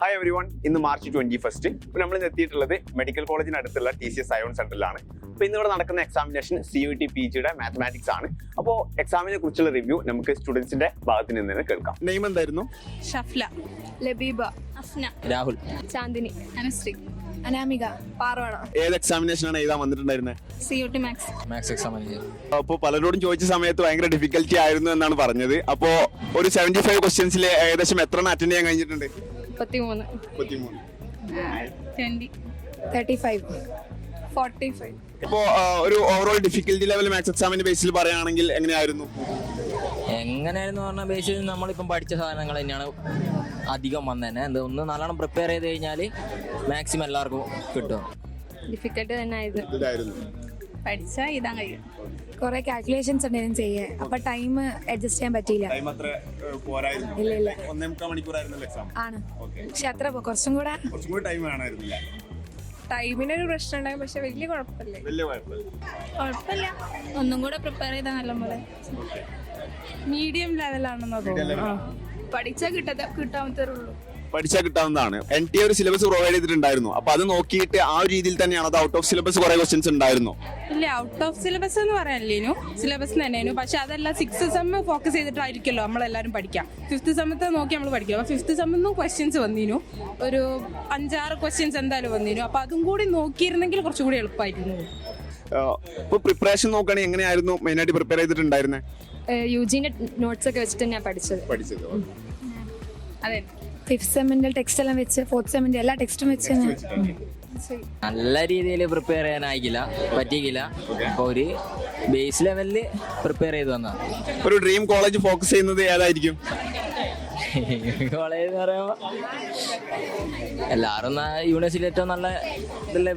Hi every one, ഇന്ന് March 21. ഇപ്പോൾ നമ്മൾ എത്തിയിട്ടുള്ളത് മെഡിക്കൽ കോളേജിന് അടുത്തുള്ള TCS അയോൺ സെന്ററിലാണ്. അപ്പോൾ ഇന്ന് ഇവിടെ നടക്കുന്ന എക്സാമിനേഷൻ CUET PGയുടെ മാത്തമാറ്റിക്സ് ആണ്. അപ്പോൾ എക്സാമിനെ കുറിച്ചുള്ള റിവ്യൂ നമുക്ക് സ്റ്റുഡൻസിന്റെ ഭാഗത്ത് നിന്ന് കേൾക്കാം. നെയിം എന്തായിരുന്നു? ഷഫ്ല, ലബീബ, അഫ്ന, രാഹുൽ, ചാന്ദിനി, അനുശ്രീ, അനാമിക, പാർവണ. ഏത് എക്സാമിനേഷൻ ആണ് എഴുതാൻ വന്നിട്ടുണ്ടായിരുന്നത്? CUET maths exam. അപ്പോൾ പലരോടും ചോദിച്ച സമയത്ത് ഭയങ്കര ഡിഫിക്കൽറ്റി ആയിരുന്നു എന്നാണ് പറഞ്ഞത്. അപ്പോൾ ഒരു 75 ക്വസ്റ്റ്യൻസിൽ ഏകദേശം എത്ര അറ്റൻഡ് ചെയ്യാൻ കഴിഞ്ഞിട്ടുണ്ട്? 33, 20, 35, 45. ഇപ്പോൾ ഒരു ഓവറോൾ ഡിഫിക്കൽറ്റി ലെവൽ മാത്സ് എക്സാമിന്റെ ബേസിൽ പറയുകയാണെങ്കിൽ എങ്ങനെയായിരുന്നു പറഞ്ഞ ബേസിൽ നമ്മളിപ്പം പഠിച്ച സാധനങ്ങൾ തന്നെയാണ് അധികം വന്നതന്നെ. ഒന്ന് നല്ലോണം പ്രിപ്പയർ ചെയ്ത് കഴിഞ്ഞാൽ മാക്സിമം എല്ലാവർക്കും കിട്ടും. ഡിഫിക്കൽട്ട് തന്നെ ആയിരുന്നു. പഠിച്ചാൽ ഇതാൻ കഴിയും. കുറെ കാൽക്കുലേഷൻസ് ഉണ്ടായിരുന്നു ചെയ്യാൻ, അപ്പൊ ടൈം അഡ്ജസ്റ്റ് ചെയ്യാൻ പറ്റിയില്ല. ഇല്ല ഇല്ല ആണ്, പക്ഷെ അത്ര കുറച്ചും കൂടെ ടൈമിനൊരു പ്രശ്നം ഉണ്ടാകും, പക്ഷെ വലിയ കുഴപ്പമില്ല. ഒന്നും കൂടെ പ്രിപ്പയർ ചെയ്താൽ നല്ലപോലെ. മീഡിയം ലെവലാണെന്നോ തോന്നുന്നു. പഠിച്ചാൽ കിട്ടാമത്തേ പഠിച്ചാൽ കിട്ടാവുന്നതാണ്. NTA ഒരു സിലബസ് പ്രൊവൈഡ് ചെയ്തിട്ടുണ്ടായിരുന്നു. അപ്പൊ അത് നോക്കിയിട്ട് ആ ഒരു രീതിയിൽ തന്നെയാണ് അത് ഔട്ട് ഓഫ് സിലബസ് കുറെ ക്വസ്റ്റ്യൻസ് ഉണ്ടായിരുന്നു? ഇല്ല, ഔട്ട് ഓഫ് സിലബസ് എന്ന് പറയാനില്ലേനു, സിലബസ് തന്നെയായിരുന്നു. പക്ഷെ അതല്ല 6th സെം ഫോക്കസ് ചെയ്തിട്ടായിരിക്കുമല്ലോ നമ്മളെല്ലാവരും പഠിക്കാം. 5th സെമ്മത്തെ നോക്കി നമ്മൾ പഠിക്കും. അപ്പോൾ 5th സെമ്മിന്നും ക്വസ്റ്റ്യൻസ് വന്നിരുന്നു, ഒരു 5-6 ക്വസ്റ്റ്യൻസ് എന്തായാലും വന്നിരുന്നു. അപ്പോൾ അതും കൂടി നോക്കിയിരുന്നെങ്കിൽ കുറച്ചുകൂടി എളുപ്പമായിരുന്നു. ഇപ്പോൾ പ്രിപ്പറേഷൻ നോക്കുകയാണെങ്കിൽ എങ്ങനെയായിരുന്നു മെയിനായിട്ട് പ്രിപ്പയർ ചെയ്തിട്ടുണ്ടായിരുന്നത്? യുജിന്റെ നോട്ട്സ് ഒക്കെ വെച്ചിട്ട് ഞാൻ പഠിച്ചത്. അതെ, 5th സെമ്മിന്റെ ടെക്സ്റ്റ് എല്ലാം വെച്ച് 4th സെമ്മിന്റെ എല്ലാ ടെക്സ്റ്റും വെച്ച് നല്ല രീതിയിൽ പ്രിപ്പയർ ചെയ്യാനായിക്കില്ല, പറ്റിയില്ല. അപ്പോൾ ഒരു ബേസ് ലെവലിൽ പ്രിപ്പയർ ചെയ്ത് വന്ന ഒരു ഡ്രീം കോളേജ് ഫോക്കസ് ചെയ്യുന്നത് ഏതായിരിക്കും? കോളേജ് എന്ന് പറയുമ്പോൾ എല്ലാവരും യൂണിവേഴ്സിറ്റി ഏറ്റവും നല്ല ഇതല്ലേ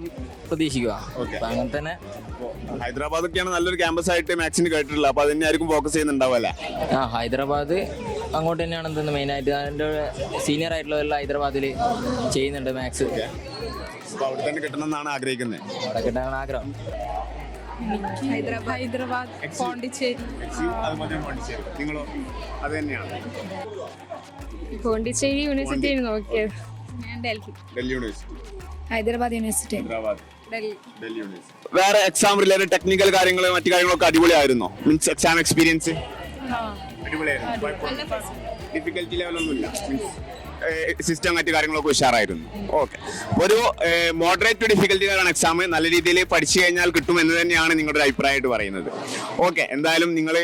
പ്രതീക്ഷിക്കുക. അപ്പം അങ്ങനെ തന്നെ ഹൈദരാബാദ് ഒക്കെയാണ് നല്ലൊരു ക്യാമ്പസ് ആയിട്ട് മാത്സിന് കേട്ടിട്ടുള്ളത്. അപ്പൊ അത് തന്നെയായിരിക്കും ഫോക്കസ് ചെയ്യുന്നുണ്ടാവല്ലേ? ഹൈദരാബാദ് അങ്ങോട്ട് തന്നെയാണ് എന്തെന്ന് മെയിനായിട്ട്. അതിൻ്റെ സീനിയർ ആയിട്ടുള്ളവരെല്ലാം ഹൈദരാബാദിൽ ചെയ്യുന്നുണ്ട് മാത്സ്. അവിടെ തന്നെ കിട്ടണമെന്നാണ് ആഗ്രഹിക്കുന്നത്. അവിടെ കിട്ടാനാണ് ആഗ്രഹം. ഹൈദരാബാദ്, പോണ്ടിച്ചേരി. നിങ്ങളോ? അത് തന്നെയാണ്. പോണ്ടിച്ചേരി യൂണിവേഴ്സിറ്റി നോക്കിയത്. ഞാൻ Delhi university, Hyderabad university, Delhi university. വേറെ എക്സാം റിലേറ്റഡ് ടെക്നിക്കൽ കാര്യങ്ങൾ മറ്റു കാര്യങ്ങളൊക്കെ അടിപൊളിയായിരുന്നോ? മീൻസ് എക്സാം എക്സ്പീരിയൻസ് ഡിഫിക്കൽറ്റി ലെവലൊന്നുമില്ല, സിസ്റ്റം മറ്റു കാര്യങ്ങളൊക്കെ ഉഷാറായിരുന്നു. ഓക്കെ, ഒരു മോഡറേറ്റ് ടു ഡിഫിക്കൽറ്റി ലെവലാണ് എക്സാം. നല്ല രീതിയിൽ പഠിച്ചു കഴിഞ്ഞാൽ കിട്ടും എന്ന് തന്നെയാണ് നിങ്ങളുടെ ഒരു അഭിപ്രായമായിട്ട് പറയുന്നത്. ഓക്കെ, എന്തായാലും നിങ്ങൾ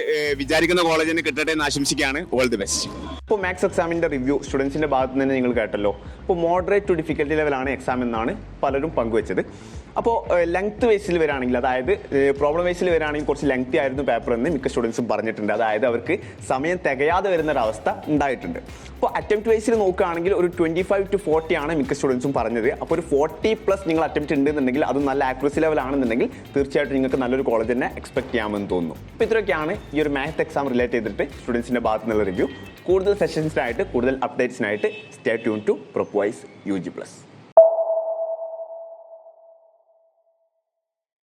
വിചാരിക്കുന്ന കോളേജിന് കിട്ടട്ടെ എന്ന് ആശംസിക്കുകയാണ്. All the best. ഇപ്പോൾ മാത്സ് എക്സാമിൻ്റെ റിവ്യൂ സ്റ്റുഡൻസിൻ്റെ ഭാഗത്ത് നിന്ന് നിങ്ങൾ കേട്ടല്ലോ. ഇപ്പോൾ മോഡറേറ്റ് ടു ഡിഫിക്കൽറ്റി ലെവലാണ് എക്സാം എന്നാണ് പലരും പങ്കുവെച്ചത്. അപ്പോൾ ലെങ്ത് വൈസിൽ വരികയാണെങ്കിൽ, അതായത് പ്രോബ്ലം വൈസിൽ വരികയാണെങ്കിൽ കുറച്ച് ലെങ്തി ആയിരുന്നു പേപ്പർ എന്ന് മിക്ക സ്റ്റുഡൻസും പറഞ്ഞിട്ടുണ്ട്. അതായത് അവർക്ക് സമയം തികയാതെ വരുന്നൊരവസ്ഥ ഉണ്ടായിട്ടുണ്ട്. അപ്പോൾ അറ്റംപ്റ്റ് വൈസിൽ നോക്കുകയാണെങ്കിൽ ഒരു 25 to 40 ആണ് മിക്ക സ്റ്റുഡൻസും പറഞ്ഞത്. അപ്പോൾ ഒരു 40+ നിങ്ങൾ അറ്റംപ്റ്റ് ഉണ്ടെന്നുണ്ടെങ്കിൽ അത് നല്ല ആക്യുറസി ലെവലാണെന്നുണ്ടെങ്കിൽ തീർച്ചയായിട്ടും നിങ്ങൾക്ക് നല്ലൊരു കോളേജ് തന്നെ എക്സ്പെക്ട് ചെയ്യാമെന്ന് തോന്നുന്നു. അപ്പോൾ ഇത്രയൊക്കെയാണ് ഈ ഒരു മാത്സ് എക്സാം റിലേറ്റ് ചെയ്തിട്ട് സ്റ്റുഡൻസിൻ്റെ ഭാഗത്തു നിന്നുള്ള റിവ്യൂ. കൂടുതൽ സെഷൻസിനായിട്ട്, കൂടുതൽ അപ്ഡേറ്റ്സിനായിട്ട് stay tune to PropWise UG+.